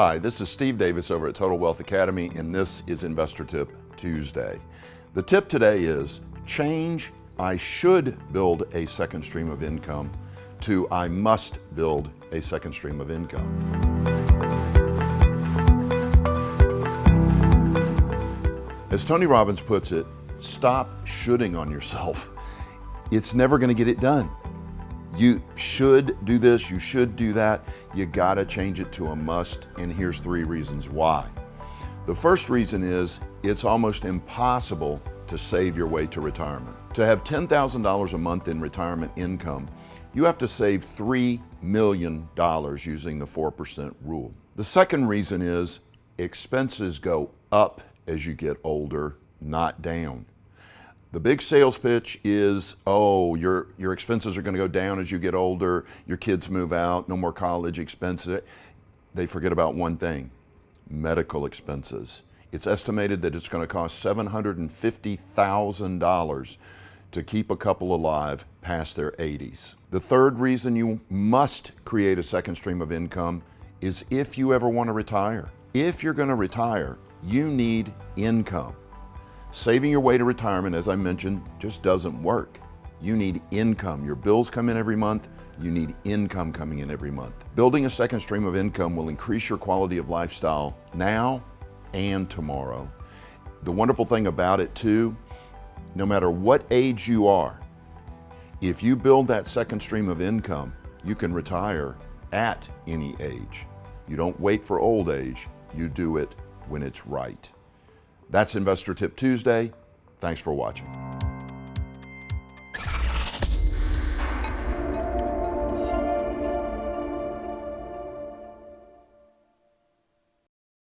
Hi, this is Steve Davis over at Total Wealth Academy, and this is Investor Tip Tuesday. The tip today is change I should build a second stream of income to I must build a second stream of income. As Tony Robbins puts it, stop shoulding on yourself. It's never going to get it done. You should do this, you should do that. You gotta change it to a must, and here's 3 reasons why. The first reason is it's almost impossible to save your way to retirement. To have $10,000 a month in retirement income, you have to save $3 million using the 4% rule. The second reason is expenses go up as you get older, not down. The big sales pitch is, oh, your expenses are going to go down as you get older, your kids move out, no more college expenses. They forget about one thing, medical expenses. It's estimated that it's going to cost $750,000 to keep a couple alive past their 80s. The third reason you must create a second stream of income is if you ever want to retire. If you're going to retire, you need income. Saving your way to retirement, as I mentioned, just doesn't work. You need income. Your bills come in every month. You need income coming in every month. Building a second stream of income will increase your quality of lifestyle now and tomorrow. The wonderful thing about it too, no matter what age you are, if you build that second stream of income, you can retire at any age. You don't wait for old age. You do it when it's right. That's Investor Tip Tuesday. Thanks for watching.